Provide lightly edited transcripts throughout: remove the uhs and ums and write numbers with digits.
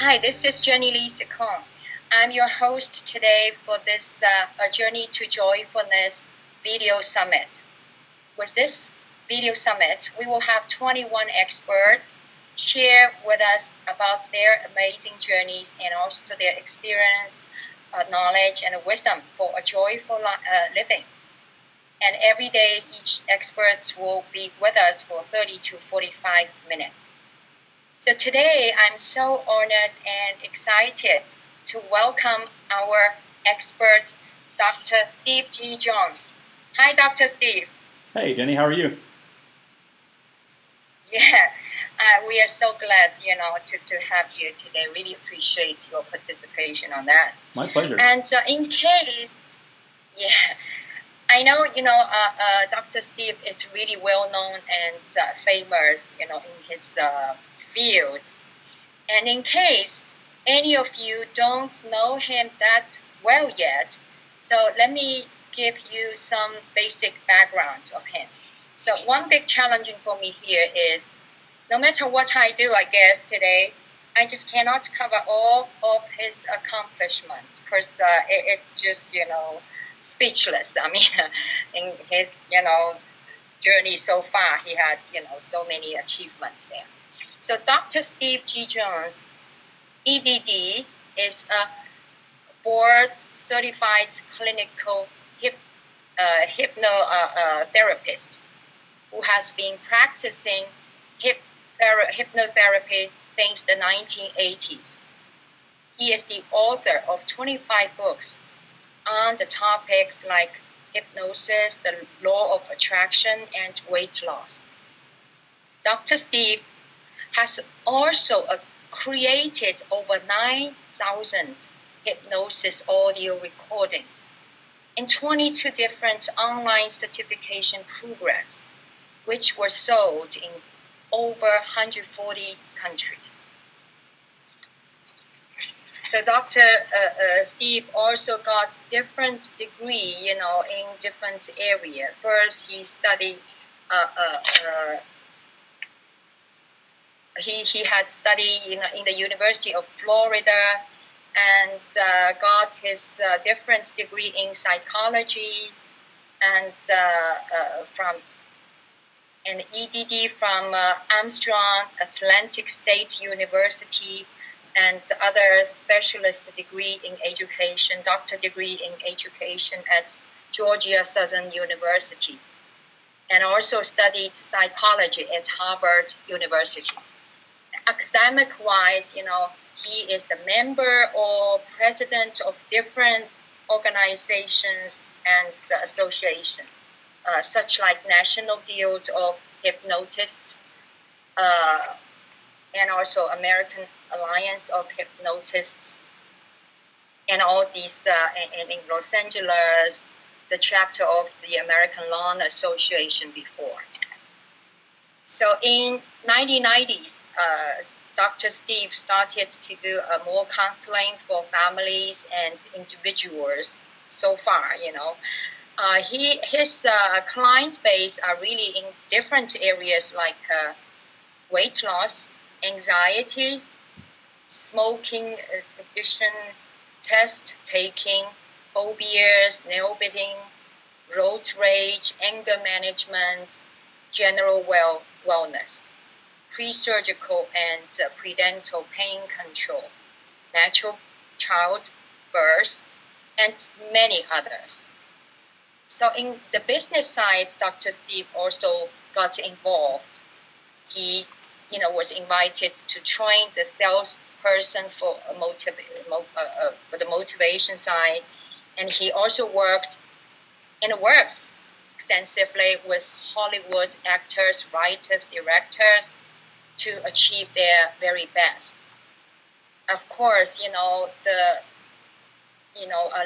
Hi, this is Jenny Lee Secon. I'm your host today for this A Journey to Joyfullness video summit. With this video summit, we will have 21 experts share with us about their amazing journeys and also their experience, knowledge, and wisdom for a joyful living. And every day, each expert will be with us for 30 to 45 minutes. So today, I'm so honored and excited to welcome our expert, Dr. Steve G. Jones. Hi, Dr. Steve. Hey, Jenny, how are you? Yeah, we are so glad, to have you today. Really appreciate your participation on that. My pleasure. And in case, yeah, I know, Dr. Steve is really well known and famous, in his fields. And in case any of you don't know him that well yet, so let me give you some basic background of him. So one big challenging for me here is no matter what I do, I guess today, I just cannot cover all of his accomplishments because it's just, speechless. I mean, in his, journey so far, he had, so many achievements there. So Dr. Steve G. Jones, EDD, is a board-certified clinical hypnotherapist who has been practicing hypnotherapy since the 1980s. He is the author of 25 books on the topics like hypnosis, the law of attraction, and weight loss. Dr. Steve has also created over 9,000 hypnosis audio recordings in 22 different online certification programs, which were sold in over 140 countries. So Dr. Steve also got different degree, in different area. First, he studied. He had studied in the University of Florida, and got his different degree in psychology, and from an EDD from Armstrong Atlantic State University, and other specialist degree in education, doctor degree in education at Georgia Southern University, and also studied psychology at Harvard University. Academic-wise, he is the member or president of different organizations and associations, such like National Guild of Hypnotists, and also American Alliance of Hypnotists, and all these, and in Los Angeles, the chapter of the American Lung Association before. So in 1990s, Dr. Steve started to do more counseling for families and individuals. So far, his client base are really in different areas like weight loss, anxiety, smoking addiction, test taking, phobias, nail biting, road rage, anger management, general wellness, pre-surgical and prenatal pain control, natural childbirth, and many others. So in the business side, Dr. Steve also got involved. He, was invited to train the salesperson for the motivation side, and he also works extensively with Hollywood actors, writers, directors to achieve their very best. Of course, a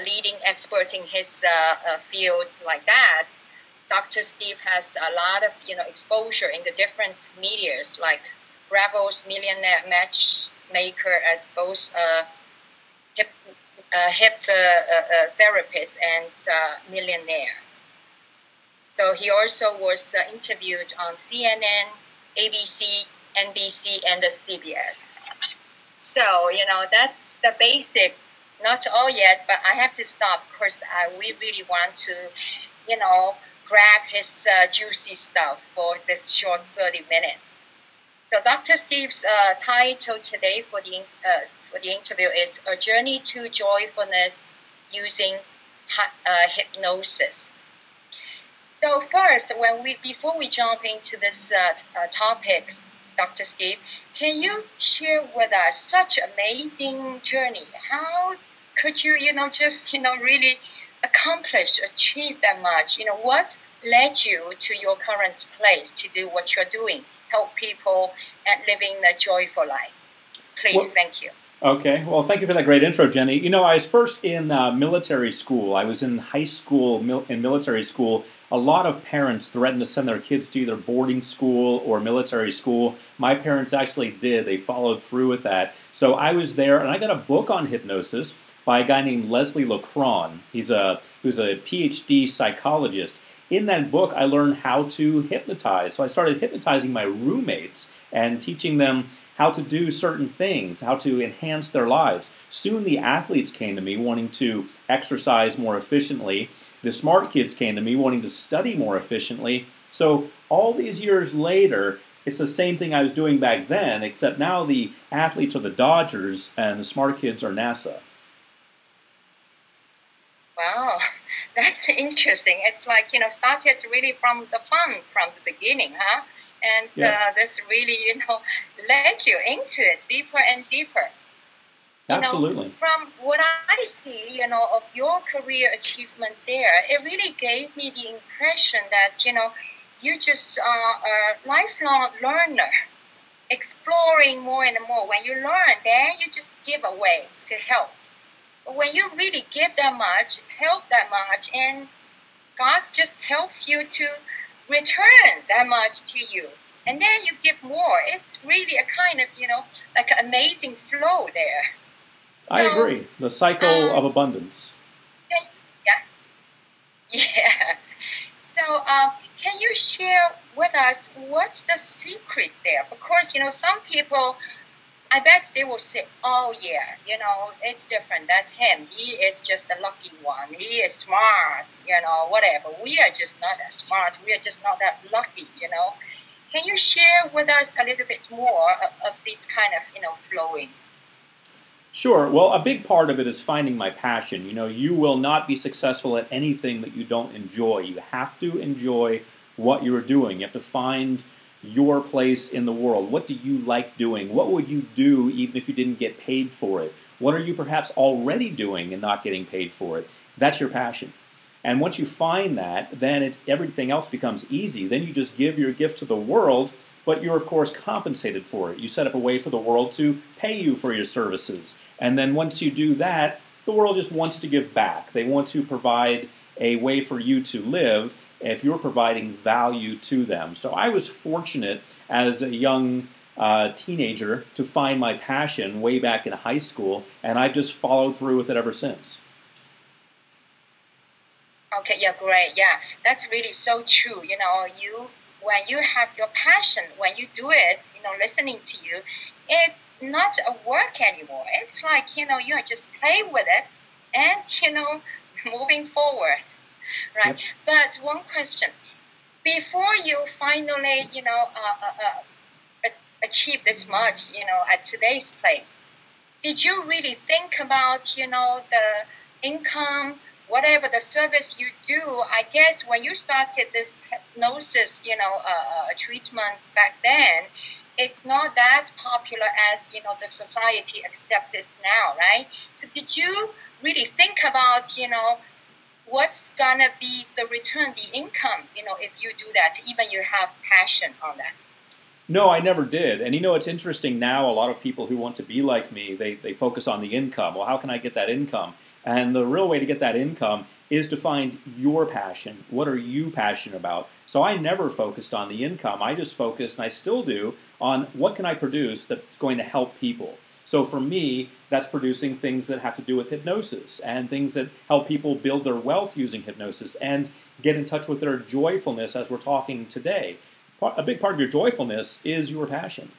leading expert in his field like that, Dr. Steve has a lot of, exposure in the different medias like Bravo's Millionaire Matchmaker as both hip therapist and millionaire. So he also was interviewed on CNN, ABC, NBC, and the CBS. so. That's the basic. Not all yet, but I have to stop because we really want to, grab his juicy stuff for this short 30 minutes. So Dr. Steve's title today for the interview is A Journey to Joyfulness Using Hypnosis. So first, before we jump into this topics, Dr. Steve, can you share with us such amazing journey? How could you, really achieve that much? What led you to your current place to do what you're doing, help people and living a joyful life? Please, thank you. Okay, well, thank you for that great intro, Jenny. I was first in military school. I was in high school, in military school. A lot of parents threatened to send their kids to either boarding school or military school. My parents actually did. They followed through with that. So I was there, and I got a book on hypnosis by a guy named Leslie Lacron. He was a PhD psychologist. In that book, I learned how to hypnotize. So I started hypnotizing my roommates and teaching them how to do certain things, how to enhance their lives. Soon the athletes came to me wanting to exercise more efficiently. The smart kids came to me wanting to study more efficiently. So all these years later, it's the same thing I was doing back then, except now the athletes are the Dodgers and the smart kids are NASA. Wow, that's interesting. It's like, started really from the fun from the beginning, huh? And yes. This really, led you into it deeper and deeper. Absolutely. From what I see, of your career achievements there, it really gave me the impression that, you just are a lifelong learner, exploring more and more. When you learn, then you just give away to help. But when you really give that much, help that much, and God just helps you to return that much to you, and then you give more. It's really a kind of, like an amazing flow there. I agree. The cycle of abundance. Yeah. So can you share with us what's the secret there? Because, some people, I bet they will say, oh, yeah, it's different. That's him. He is just the lucky one. He is smart, whatever. We are just not that smart. We are just not that lucky, Can you share with us a little bit more of this kind of, flowing? Sure. Well, a big part of it is finding my passion. You will not be successful at anything that you don't enjoy. You have to enjoy what you're doing. You have to find your place in the world. What do you like doing? What would you do even if you didn't get paid for it? What are you perhaps already doing and not getting paid for it? That's your passion. And once you find that, then everything else becomes easy. Then you just give your gift to the world, but you're, of course, compensated for it. You set up a way for the world to pay you for your services. And then once you do that, the world just wants to give back. They want to provide a way for you to live if you're providing value to them. So I was fortunate as a young teenager to find my passion way back in high school, and I've just followed through with it ever since. Okay, yeah, great. Yeah, that's really so true. When you have your passion, when you do it, listening to you, it's not a work anymore. It's like, you are just playing with it and, moving forward. Right. Yep. But one question, before you finally, achieve this much, at today's place, did you really think about, the income, whatever the service you do? I guess when you started this hypnosis, treatment back then, it's not that popular as, the society accepts it now, right? So did you really think about, what's gonna be the return, the income, if you do that, even you have passion on that? No, I never did. And it's interesting now, a lot of people who want to be like me, they focus on the income. Well, how can I get that income? And the real way to get that income is to find your passion. What are you passionate about? So I never focused on the income. I just focused, and I still do, on what can I produce that's going to help people. So for me, that's producing things that have to do with hypnosis and things that help people build their wealth using hypnosis and get in touch with their joyfulness as we're talking today. A big part of your joyfulness is your passion.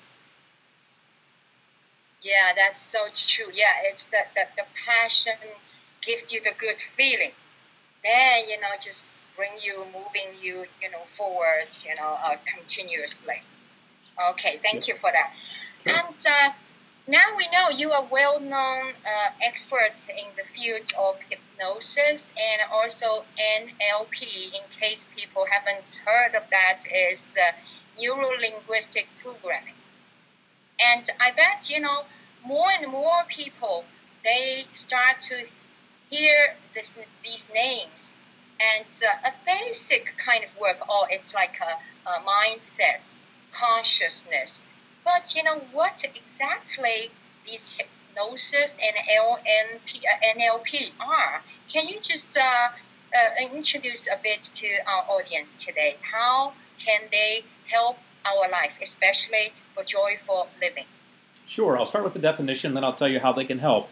Yeah, that's so true. Yeah, it's the passion gives you the good feeling. Then, just bring you, moving you, forward, continuously. Okay, Yep. thank you for that. Sure. And now we know you are well-known expert in the field of hypnosis and also NLP. In case people haven't heard of that, is neuro-linguistic programming. And I bet more and more people, they start to hear these names, and a basic kind of work. Oh, it's like a mindset, consciousness. But what exactly these hypnosis and NLP are? Can you just introduce a bit to our audience today? How can they help our life, especially for joyful living? Sure, I'll start with the definition, then I'll tell you how they can help.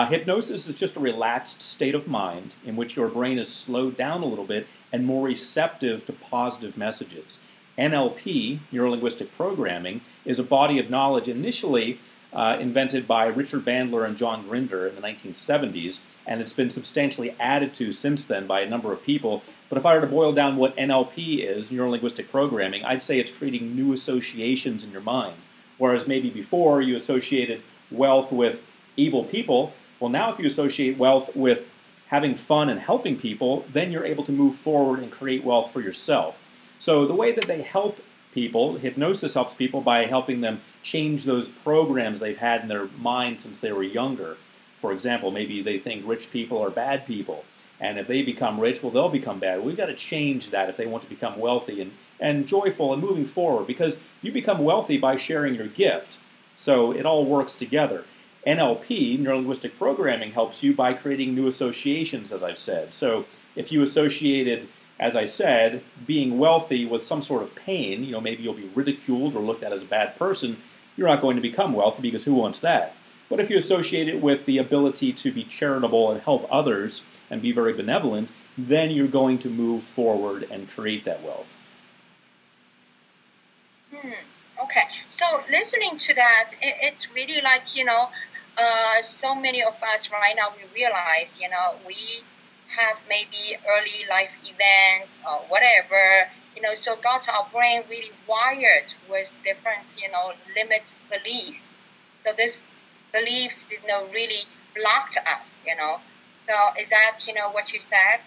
Hypnosis is just a relaxed state of mind in which your brain is slowed down a little bit and more receptive to positive messages. NLP, neuro-linguistic programming, is a body of knowledge initially invented by Richard Bandler and John Grinder in the 1970s, and it's been substantially added to since then by a number of people. But if I were to boil down what NLP is, neuro-linguistic programming, I'd say it's creating new associations in your mind. Whereas maybe before you associated wealth with evil people, well, now if you associate wealth with having fun and helping people, then you're able to move forward and create wealth for yourself. So the way that they help people, hypnosis helps people by helping them change those programs they've had in their mind since they were younger. For example, maybe they think rich people are bad people, and if they become rich, well, they'll become bad. We've got to change that if they want to become wealthy and joyful and moving forward, because you become wealthy by sharing your gift. So it all works together. NLP, neuro-linguistic programming, helps you by creating new associations, as I've said. So if you associated, as I said, being wealthy with some sort of pain, maybe you'll be ridiculed or looked at as a bad person, you're not going to become wealthy, because who wants that? But if you associate it with the ability to be charitable and help others and be very benevolent, then you're going to move forward and create that wealth. Okay, so listening to that, it's really like, so many of us right now, we realize, we have maybe early life events or whatever, so got our brain really wired with different, limit beliefs. So this beliefs, really blocked us, So is that, what you said?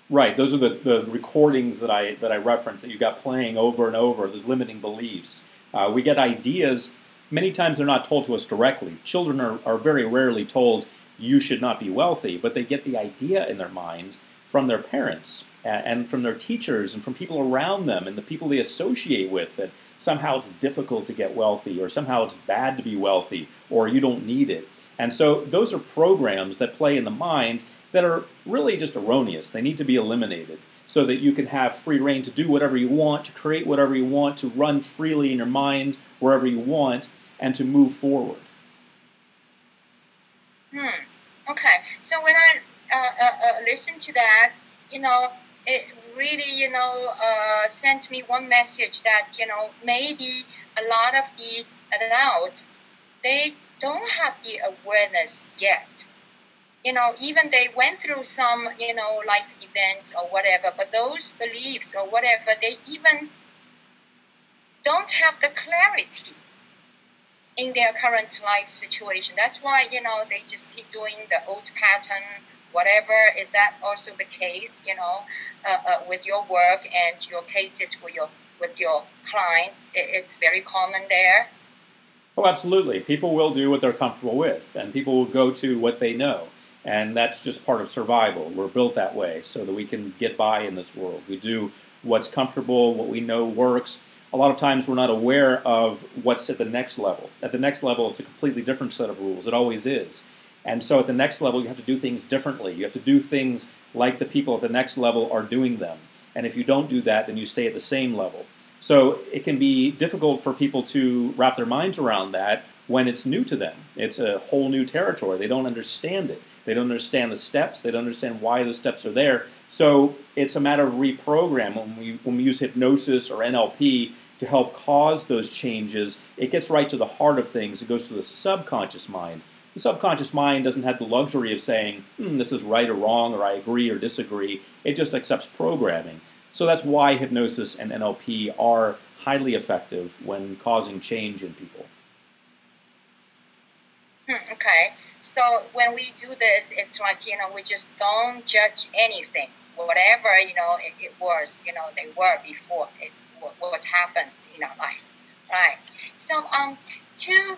Right. Those are the recordings that I referenced that you got playing over and over, those limiting beliefs. We get ideas. Many times they're not told to us directly. Children are very rarely told, you should not be wealthy, but they get the idea in their mind from their parents and from their teachers and from people around them and the people they associate with, that somehow it's difficult to get wealthy, or somehow it's bad to be wealthy, or you don't need it. And so those are programs that play in the mind that are really just erroneous. They need to be eliminated so that you can have free reign to do whatever you want, to create whatever you want, to run freely in your mind wherever you want, and to move forward. Okay. So when I listen to that, it really, sent me one message that, maybe a lot of the adults, they don't have the awareness yet. Even they went through some, life events or whatever, but those beliefs or whatever, they even don't have the clarity in their current life situation. That's why, they just keep doing the old pattern, whatever. Is that also the case, with your work and your cases with your clients? It's very common there. Oh, absolutely. People will do what they're comfortable with, and people will go to what they know. And that's just part of survival. We're built that way so that we can get by in this world. We do what's comfortable, what we know works. A lot of times we're not aware of what's at the next level. At the next level, it's a completely different set of rules. It always is. And so at the next level, you have to do things differently. You have to do things like the people at the next level are doing them. And if you don't do that, then you stay at the same level. So it can be difficult for people to wrap their minds around that when it's new to them. It's a whole new territory. They don't understand it. They don't understand the steps. They don't understand why the steps are there. So it's a matter of reprogram when we use hypnosis or NLP to help cause those changes. It gets right to the heart of things. It goes to the subconscious mind. The subconscious mind doesn't have the luxury of saying, this is right or wrong, or I agree or disagree. It just accepts programming. So that's why hypnosis and NLP are highly effective when causing change in people. Okay. So when we do this, it's like, we just don't judge anything. Whatever, it was, they were before what happened in our life. Right. So to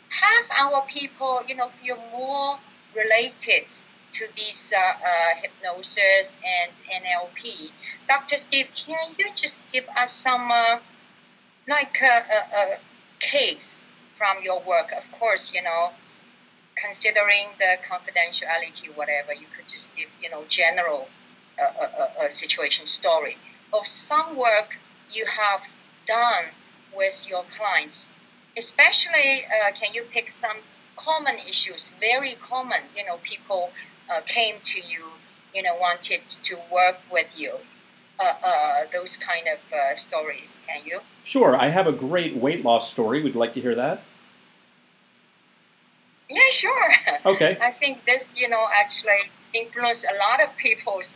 have our people, feel more related to these hypnosis and NLP, Dr. Steve, can you just give us some like a case from your work? Of course, considering the confidentiality, whatever, you could just give, general situation story of some work you have done with your clients. Especially, can you pick some common issues, very common, people came to you, wanted to work with you, those kind of stories, can you? Sure, I have a great weight loss story. Would you like to hear that? Yeah, sure. Okay. I think this, actually influence a lot of people's,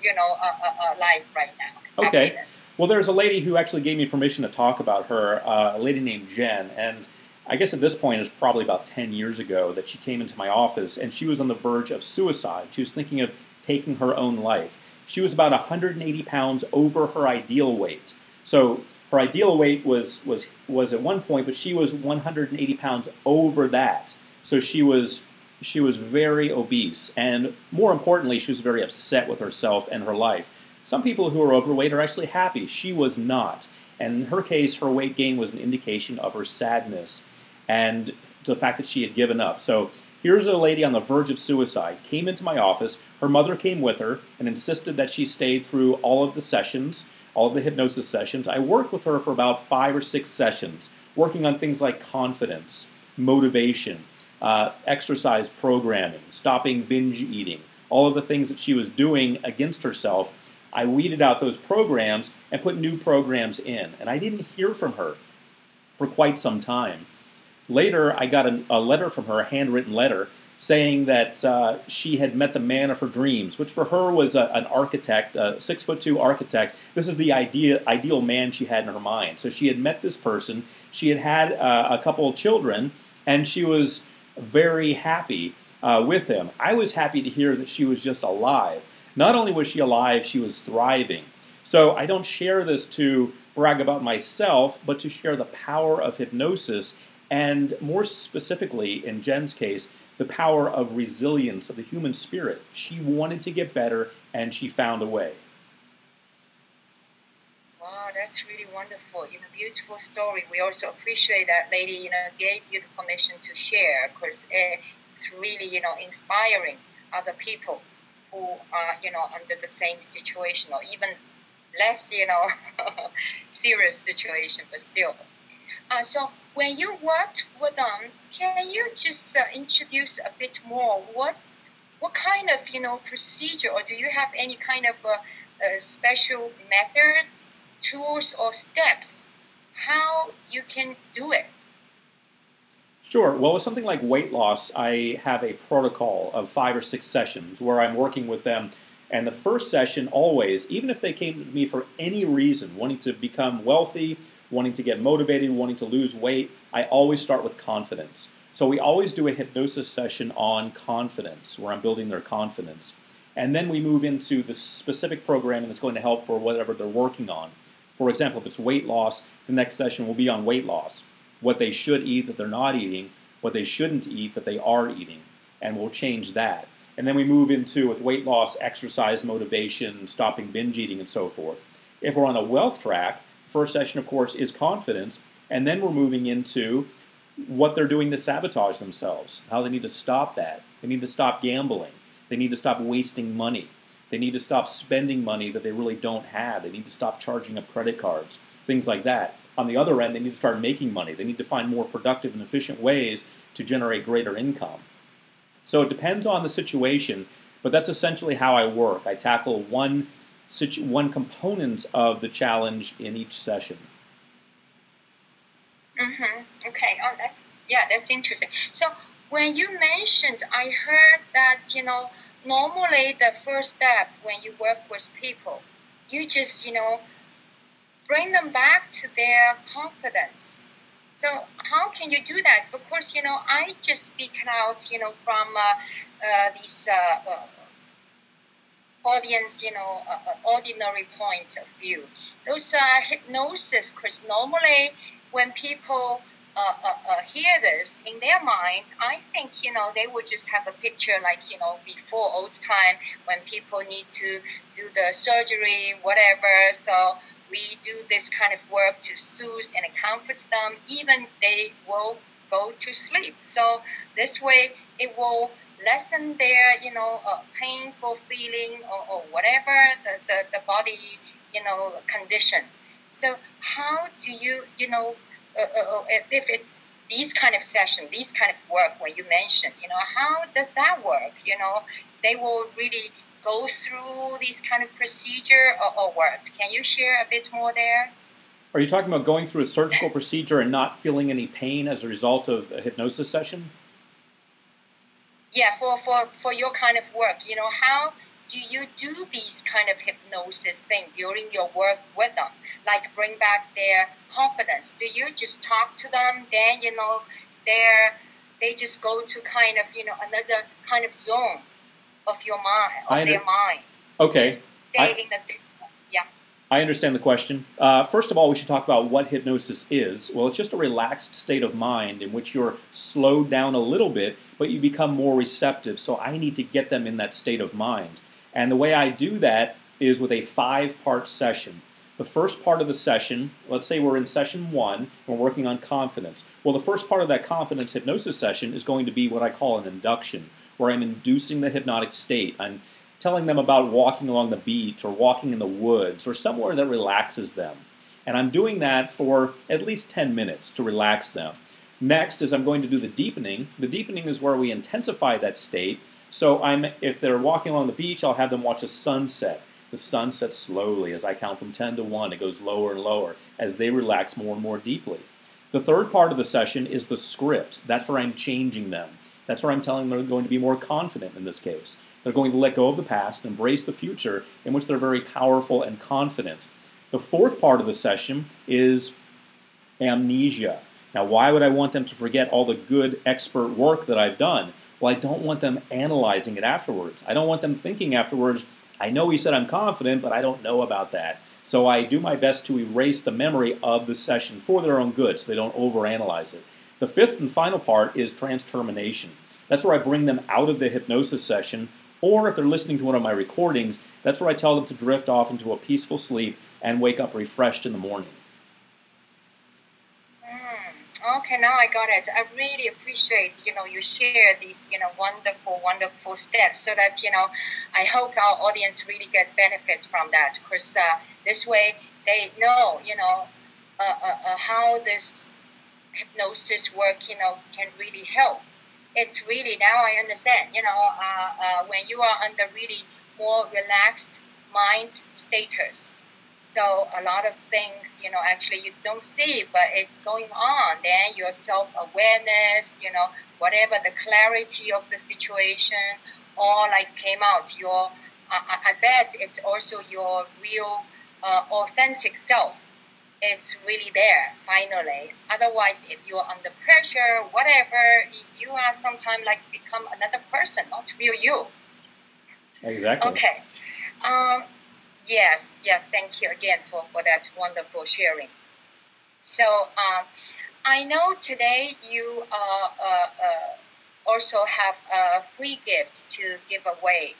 life right now. Okay. Happiness. Well, there's a lady who actually gave me permission to talk about her, a lady named Jen, and I guess at this point it's probably about 10 years ago that she came into my office, and she was on the verge of suicide. She was thinking of taking her own life. She was about 180 pounds over her ideal weight. So her ideal weight was at one point, but she was 180 pounds over that. So she was very obese, and more importantly, she was very upset with herself and her life. Some people who are overweight are actually happy. She was not. And in her case, her weight gain was an indication of her sadness and the fact that she had given up. So here's a lady on the verge of suicide, came into my office. Her mother came with her and insisted that she stayed through all of the sessions, all of the hypnosis sessions. I worked with her for about 5 or 6 sessions, working on things like confidence, motivation, exercise programming, stopping binge eating, all of the things that she was doing against herself. I weeded out those programs and put new programs in. And I didn't hear from her for quite some time. Later, I got a letter from her, a handwritten letter, saying that she had met the man of her dreams, which for her was an architect, a 6'2" architect. This is the ideal man she had in her mind. So she had met this person. She had had a couple of children, and she was very happy with him. I was happy to hear that she was just alive. Not only was she alive, she was thriving. So I don't share this to brag about myself, but to share the power of hypnosis, and more specifically, in Jen's case, the power of resilience of the human spirit. She wanted to get better, and she found a way. Wow, that's really wonderful. Beautiful story. We also appreciate that lady, gave you the permission to share, because it's really, inspiring other people who are, under the same situation, or even less, serious situation, but still. So when you worked with them, can you just introduce a bit more what kind of, procedure, or do you have any kind of special methods, tools, or steps how you can do it? Sure. Well, with something like weight loss, I have a protocol of 5 or 6 sessions where I'm working with them. And the first session always, even if they came to me for any reason, wanting to become wealthy, wanting to get motivated, wanting to lose weight, I always start with confidence. So we always do a hypnosis session on confidence, where I'm building their confidence. And then we move into the specific programming that's going to help for whatever they're working on. For example, if it's weight loss, the next session will be on weight loss. What they should eat that they're not eating, what they shouldn't eat that they are eating, and we'll change that. And then we move into, with weight loss, exercise, motivation, stopping binge eating, and so forth. If we're on a wealth track, first session, of course, is confidence, and then we're moving into what they're doing to sabotage themselves, how they need to stop that. They need to stop gambling. They need to stop wasting money. They need to stop spending money that they really don't have. They need to stop charging up credit cards, things like that. On the other end, they need to start making money. They need to find more productive and efficient ways to generate greater income. So it depends on the situation, but that's essentially how I work. I tackle one component of the challenge in each session. Okay. Oh, that's interesting. So when you mentioned, I heard that normally the first step when you work with people, you just bring them back to their confidence. So how can you do that? Of course, I just speak out, from these audience, ordinary point of view. Those hypnosis, because normally when people hear this in their mind, I think they would just have a picture like before old time when people need to do the surgery, whatever. So we do this kind of work to soothe and comfort them. Even they will go to sleep. So this way it will lessen their painful feeling or whatever the body condition. So how do you if it's these kind of session, these kind of work when you mentioned, how does that work? They will really go through these kind of procedure or what? Can you share a bit more there? Are you talking about going through a surgical procedure and not feeling any pain as a result of a hypnosis session? Yeah, for your kind of work, how do you do these kind of hypnosis thing during your work with them? Like bring back their confidence. Do you just talk to them, then they just go to kind of another kind of zone of your mind, of their mind? Okay. Just stay in the yeah. I understand the question. First of all, we should talk about what hypnosis is. Well, it's just a relaxed state of mind in which you're slowed down a little bit, but you become more receptive. So I need to get them in that state of mind. And the way I do that is with a 5-part session. The first part of the session, let's say we're in session 1, and we're working on confidence. Well, the first part of that confidence hypnosis session is going to be what I call an induction, where I'm inducing the hypnotic state. I'm telling them about walking along the beach or walking in the woods or somewhere that relaxes them. And I'm doing that for at least 10 minutes to relax them. Next is I'm going to do the deepening. The deepening is where we intensify that state. So if they're walking along the beach, I'll have them watch a sunset. The sun sets slowly as I count from 10 to 1. It goes lower and lower as they relax more and more deeply. The third part of the session is the script. That's where I'm changing them. That's where I'm telling them they're going to be more confident in this case. They're going to let go of the past and embrace the future in which they're very powerful and confident. The fourth part of the session is amnesia. Now, why would I want them to forget all the good expert work that I've done? Well, I don't want them analyzing it afterwards. I don't want them thinking afterwards, I know he said I'm confident, but I don't know about that. So I do my best to erase the memory of the session for their own good so they don't overanalyze it. The fifth and final part is transtermination. That's where I bring them out of the hypnosis session, or if they're listening to one of my recordings, that's where I tell them to drift off into a peaceful sleep and wake up refreshed in the morning. Okay, now I got it. I really appreciate, you share these, wonderful, wonderful steps so that, I hope our audience really get benefits from that because this way they know, how this hypnosis work, can really help. It's really, now I understand, when you are under really more relaxed mind status. So a lot of things, actually you don't see, but it's going on. Then your self-awareness, whatever the clarity of the situation, all like came out. I bet it's also your real, authentic self. It's really there finally. Otherwise, if you're under pressure, whatever, you are sometimes like become another person, not real you. Exactly. Okay. Yes, thank you again for that wonderful sharing. So I know today you also have a free gift to give away,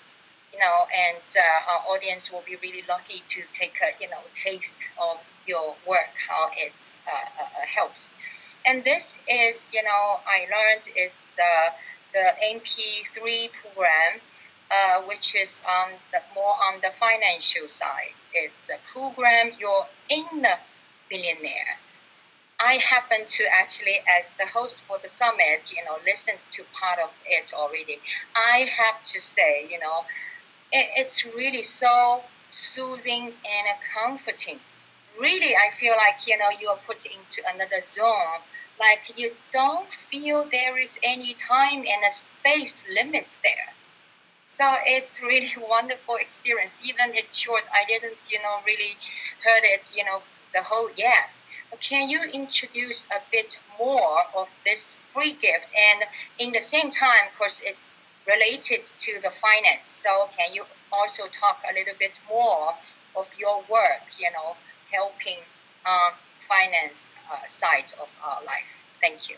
and our audience will be really lucky to take a, taste of your work, how it helps. And this is, I learned it's the MP3 program, which is more on the financial side. It's a program, Your Inner Billionaire. I happen to actually, as the host for the summit, listened to part of it already. I have to say, it's really so soothing and comforting. really, I feel like, you are put into another zone. Like you don't feel there is any time and a space limit there. So it's really wonderful experience. Even it's short, I didn't, really heard it, the whole yet. But can you introduce a bit more of this free gift? And in the same time, of course, it's related to the finance. So can you also talk a little bit more of your work, helping finance side of our life? Thank you.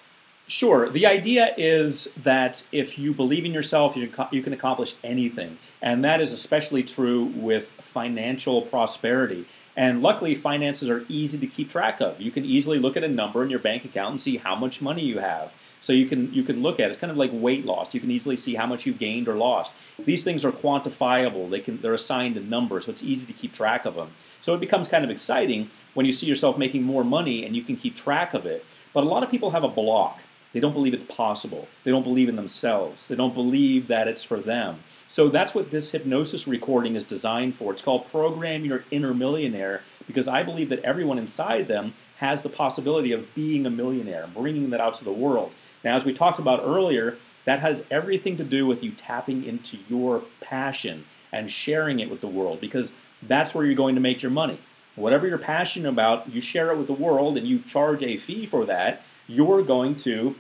Sure. The idea is that if you believe in yourself, you can accomplish anything. And that is especially true with financial prosperity. And luckily, finances are easy to keep track of. You can easily look at a number in your bank account and see how much money you have. So you can look at it. It's kind of like weight loss. You can easily see how much you've gained or lost. These things are quantifiable. They're assigned a number, so it's easy to keep track of them. So it becomes kind of exciting when you see yourself making more money and you can keep track of it. But a lot of people have a block. They don't believe it's possible. They don't believe in themselves. They don't believe that it's for them. So that's what this hypnosis recording is designed for. It's called Program Your Inner Millionaire, because I believe that everyone inside them has the possibility of being a millionaire, bringing that out to the world. Now, as we talked about earlier, that has everything to do with you tapping into your passion and sharing it with the world, because that's where you're going to make your money. Whatever you're passionate about, you share it with the world and you charge a fee for that. You're going to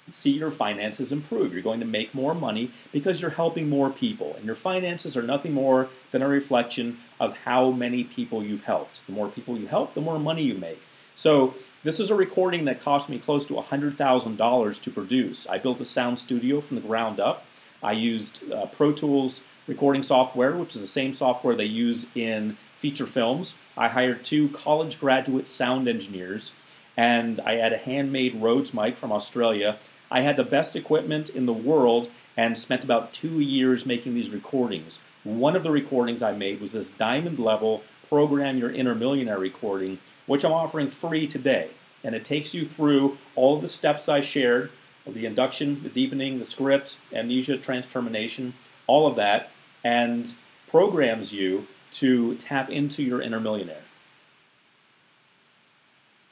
see your finances improve. You're going to make more money because you're helping more people. And your finances are nothing more than a reflection of how many people you've helped. The more people you help, the more money you make. So this is a recording that cost me close to $100,000 to produce. I built a sound studio from the ground up. I used Pro Tools recording software, which is the same software they use in feature films. I hired 2 college graduate sound engineers, and I had a handmade Rhodes mic from Australia. I had the best equipment in the world and spent about 2 years making these recordings. One of the recordings I made was this diamond level Program Your Inner Millionaire recording, which I'm offering free today. And it takes you through all of the steps I shared, the induction, the deepening, the script, amnesia, transtermination, all of that, and programs you to tap into your inner millionaire.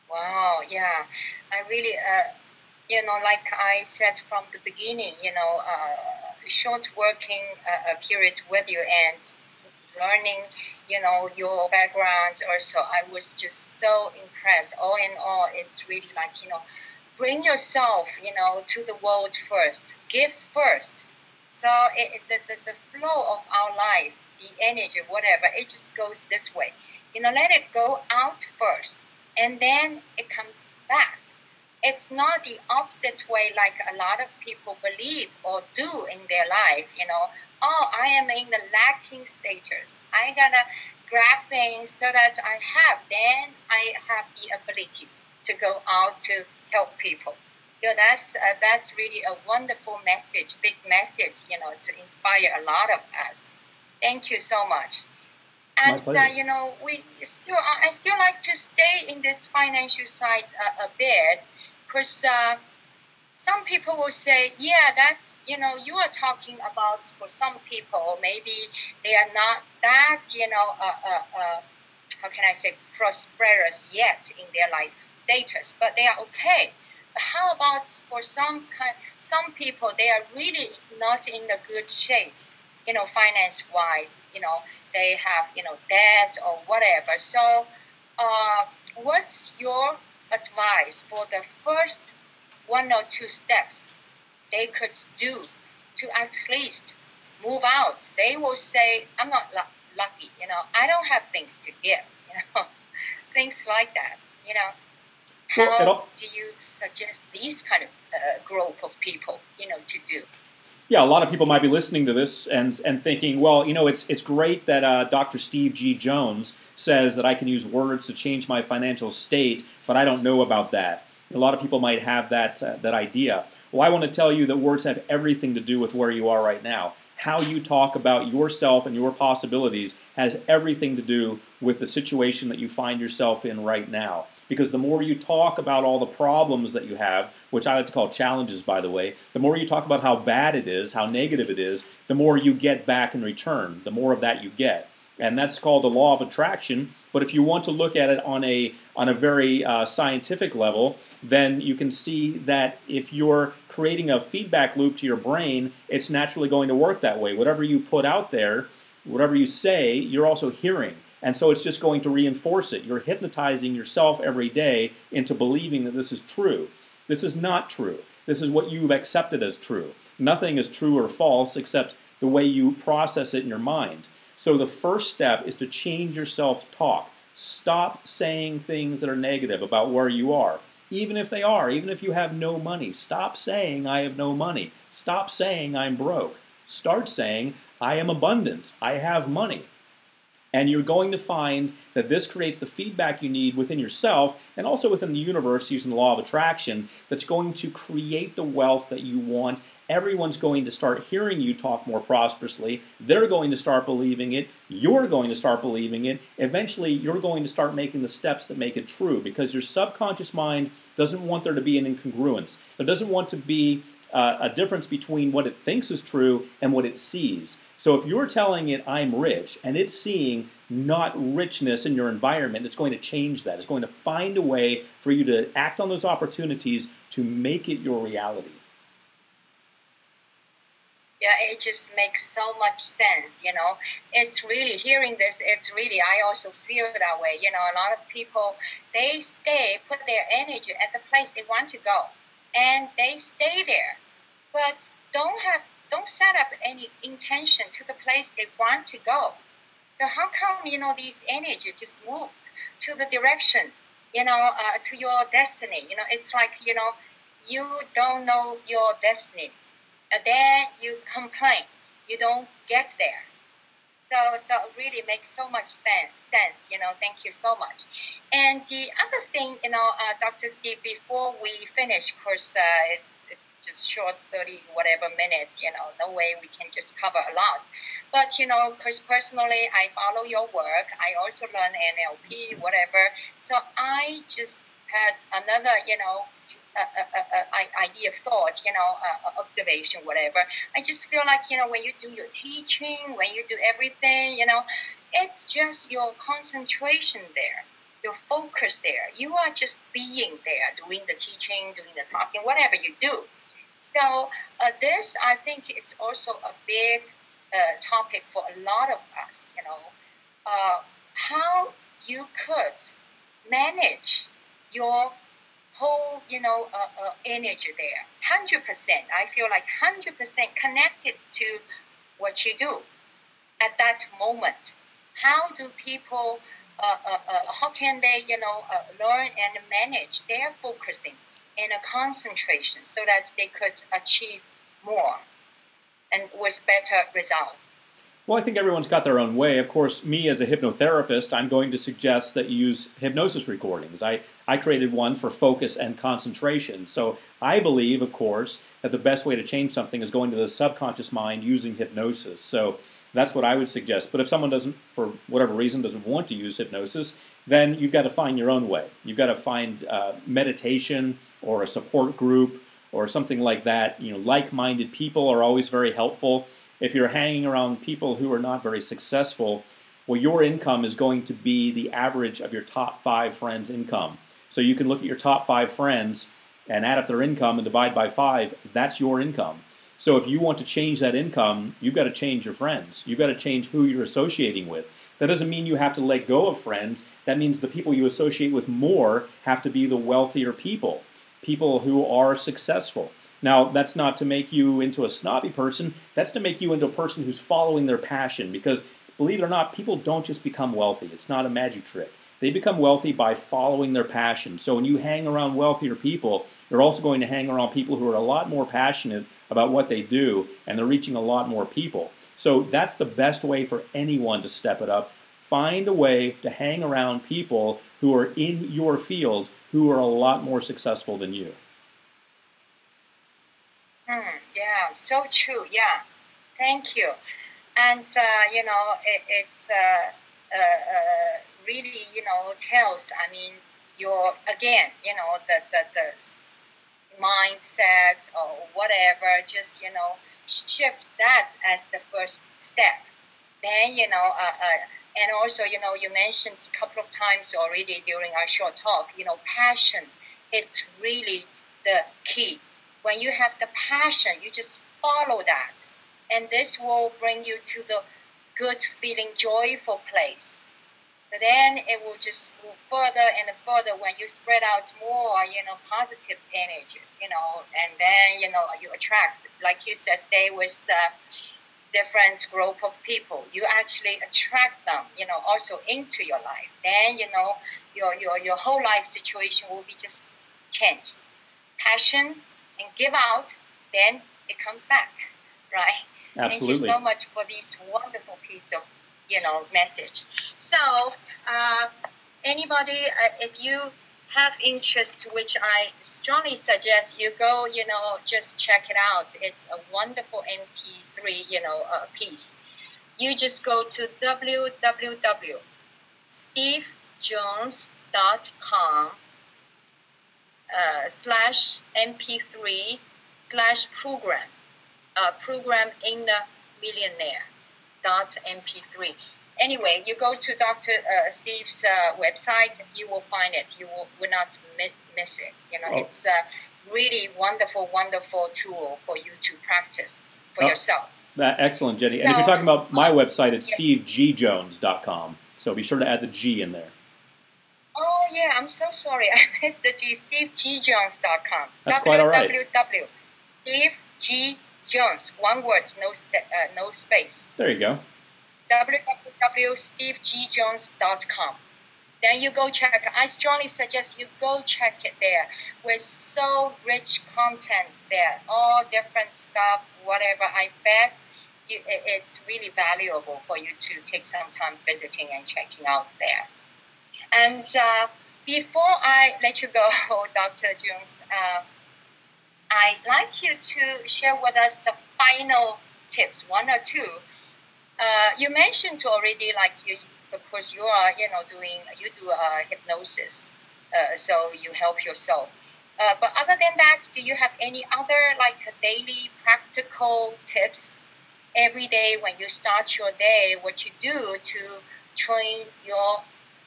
Wow, yeah. I really, like I said from the beginning, short working period with you and learning, your background also, I was just so impressed. All in all, it's really like, bring yourself, to the world first, give first. So the flow of our life, the energy, whatever, it just goes this way. Let it go out first, and then it comes back. It's not the opposite way like a lot of people believe or do in their life, oh, I am in the lacking status. I gotta grab things so that then I have the ability to go out to help people. That's really a wonderful message, big message, to inspire a lot of us. Thank you so much. And I still like to stay in this financial side a bit, because some people will say, yeah, that's you are talking about for some people maybe they are not that how can I say prosperous yet in their life status, but they are okay. But how about for some people they are really not in a good shape, finance wise, they have debt or whatever. So what's your advice for the first 1 or 2 steps they could do to at least move out? They will say, I'm not lucky, I don't have things to give, things like that, How do you suggest these kind of group of people, to do? Yeah, a lot of people might be listening to this and thinking, well, it's great that Dr. Steve G. Jones says that I can use words to change my financial state, but I don't know about that. A lot of people might have that idea. Well, I want to tell you that words have everything to do with where you are right now. How you talk about yourself and your possibilities has everything to do with the situation that you find yourself in right now. Because the more you talk about all the problems that you have, which I like to call challenges, by the way, the more you talk about how bad it is, how negative it is, the more you get back in return, the more of that you get. And that's called the law of attraction. But if you want to look at it on a very scientific level, then you can see that if you're creating a feedback loop to your brain, it's naturally going to work that way. Whatever you put out there, whatever you say, you're also hearing. And so it's just going to reinforce it. You're hypnotizing yourself every day into believing that this is true. This is not true. This is what you've accepted as true. Nothing is true or false except the way you process it in your mind. So the first step is to change your self-talk. Stop saying things that are negative about where you are. Even if they are, even if you have no money, stop saying, I have no money. Stop saying, I'm broke. Start saying, I am abundant. I have money. And you're going to find that this creates the feedback you need within yourself and also within the universe using the law of attraction that's going to create the wealth that you want. Everyone's going to start hearing you talk more prosperously. They're going to start believing it. You're going to start believing it. Eventually, you're going to start making the steps that make it true because your subconscious mind doesn't want there to be an incongruence. There doesn't want to be a difference between what it thinks is true and what it sees. So if you're telling it, I'm rich, and it's seeing not richness in your environment, it's going to change that. It's going to find a way for you to act on those opportunities to make it your reality. Yeah, it just makes so much sense, It's really, hearing this, it's really, I also feel that way. A lot of people, they put their energy at the place they want to go, and they stay there, but don't set up any intention to the place they want to go. So how come, these energy just move to the direction, to your destiny? It's like, you don't know your destiny. And then you complain. You don't get there. So it really makes so much sense. Thank you so much. And the other thing, Dr. Steve, before we finish, of course, it's just short 30 whatever minutes, no way we can just cover a lot. But, because personally, I follow your work. I also learn NLP, whatever. So I just had another, idea of thought, observation, whatever. I just feel like, when you do your teaching, when you do everything, it's just your concentration there, your focus there. You are just being there, doing the teaching, doing the talking, whatever you do. So this, I think, it's also a big topic for a lot of us, how you could manage your whole, energy there. 100%. I feel like 100% connected to what you do at that moment. How do people, how can they, learn and manage their focusing and a concentration so that they could achieve more and with better results? Well, I think everyone's got their own way. Of course, me as a hypnotherapist, I'm going to suggest that you use hypnosis recordings. I created one for focus and concentration. So I believe, of course, that the best way to change something is going to the subconscious mind using hypnosis. So that's what I would suggest. But if someone doesn't, for whatever reason, doesn't want to use hypnosis, then you've got to find your own way. You've got to find meditation or a support group or something like that. Like-minded people are always very helpful. If you're hanging around people who are not very successful, well, your income is going to be the average of your top 5 friends' income. So you can look at your top 5 friends and add up their income and divide by 5. That's your income. So if you want to change that income, you've got to change your friends. You've got to change who you're associating with. That doesn't mean you have to let go of friends. That means the people you associate with more have to be the wealthier people, people who are successful. Now, that's not to make you into a snobby person. That's to make you into a person who's following their passion. Because, believe it or not, people don't just become wealthy. It's not a magic trick. They become wealthy by following their passion. So when you hang around wealthier people, you're also going to hang around people who are a lot more passionate about what they do, and they're reaching a lot more people. So that's the best way for anyone to step it up. Find a way to hang around people who are in your field who are a lot more successful than you. Yeah, so true. Yeah, thank you. And it's really tells. I mean, your again, the mindset or whatever. Just shift that as the first step. Then And also, you mentioned a couple of times already during our short talk, passion, it's really the key. When you have the passion, you just follow that. And this will bring you to the good feeling, joyful place. But then it will just move further and further when you spread out more, positive energy, and then, you attract, like you said, stay with the different group of people. You actually attract them, also into your life. Then, your whole life situation will be just changed. Passion and give out, then it comes back, right? Absolutely. Thank you so much for this wonderful piece of, message. So, anybody, if you have interest, which I strongly suggest you go, just check it out. It's a wonderful MP3, piece. You just go to www.stevejones.com /MP3/program. Program in the millionaire.mp3. Anyway, you go to Dr. Steve's website, you will find it. You will not miss it. It's a really wonderful, wonderful tool for you to practice for yourself. Excellent, Jenny. And if you're talking about my website, it's stevegjones.com. So be sure to add the G in there. Oh, yeah, I'm so sorry. I missed the G. stevegjones.com. That's quite all right. Jones, one word, no space. There you go. www.stevegjones.com. Then you go check. I strongly suggest you go check it there. With so rich content there, all different stuff, whatever. I bet it's really valuable for you to take some time visiting and checking out there. And before I let you go, Dr. Jones, I'd like you to share with us the final tips, one or two. You mentioned already, of course, you are, you do hypnosis, so you help yourself. But other than that, do you have any other daily practical tips every day when you start your day? What you do to train your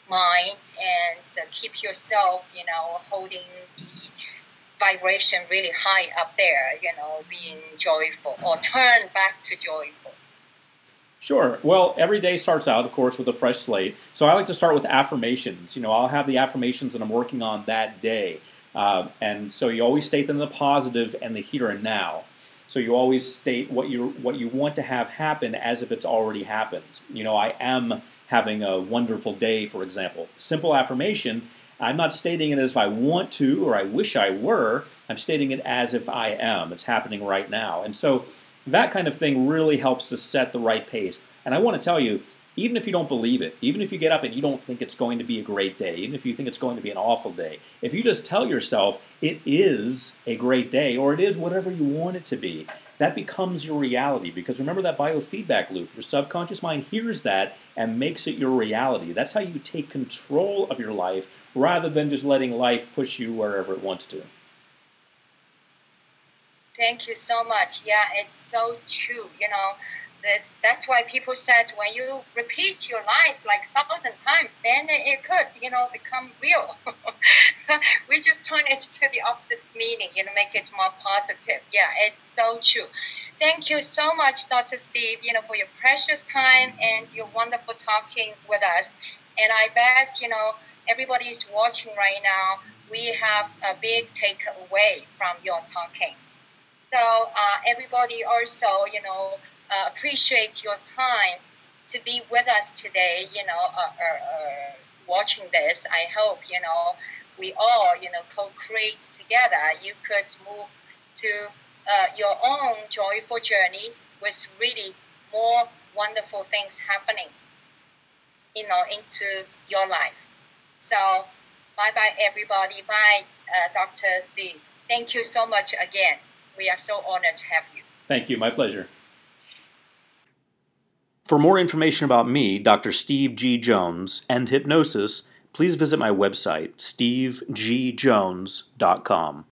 mind and keep yourself, holding the vibration really high up there, being joyful, or turn back to joyful? Sure. Well, every day starts out, of course, with a fresh slate. So I like to start with affirmations. I'll have the affirmations that I'm working on that day. And so you always state them in the positive and the here and now. So you always state what you want to have happen as if it's already happened. I am having a wonderful day, for example. Simple affirmation. I'm not stating it as if I want to or I wish I were. I'm stating it as if I am. It's happening right now. And so that kind of thing really helps to set the right pace. And I want to tell you, even if you don't believe it, even if you get up and you don't think it's going to be a great day, even if you think it's going to be an awful day, if you just tell yourself it is a great day or it is whatever you want it to be, that becomes your reality. Because remember that biofeedback loop. Your subconscious mind hears that and makes it your reality. That's how you take control of your life rather than just letting life push you wherever it wants to. Thank you so much. Yeah, it's so true. That's why people said when you repeat your lies 1,000 times, then it could, become real. We just turn it to the opposite meaning, make it more positive. Yeah, it's so true. Thank you so much, Dr. Steve, for your precious time and your wonderful talking with us. And I bet, everybody is watching right now. We have a big takeaway from your talking. So everybody also, appreciate your time to be with us today, watching this. I hope, we all, co-create together. You could move to your own joyful journey with really more wonderful things happening, into your life. So bye-bye, everybody. Bye, Dr. Steve. Thank you so much again. We are so honored to have you. Thank you. My pleasure. For more information about me, Dr. Steve G. Jones, and hypnosis, please visit my website, stevegjones.com.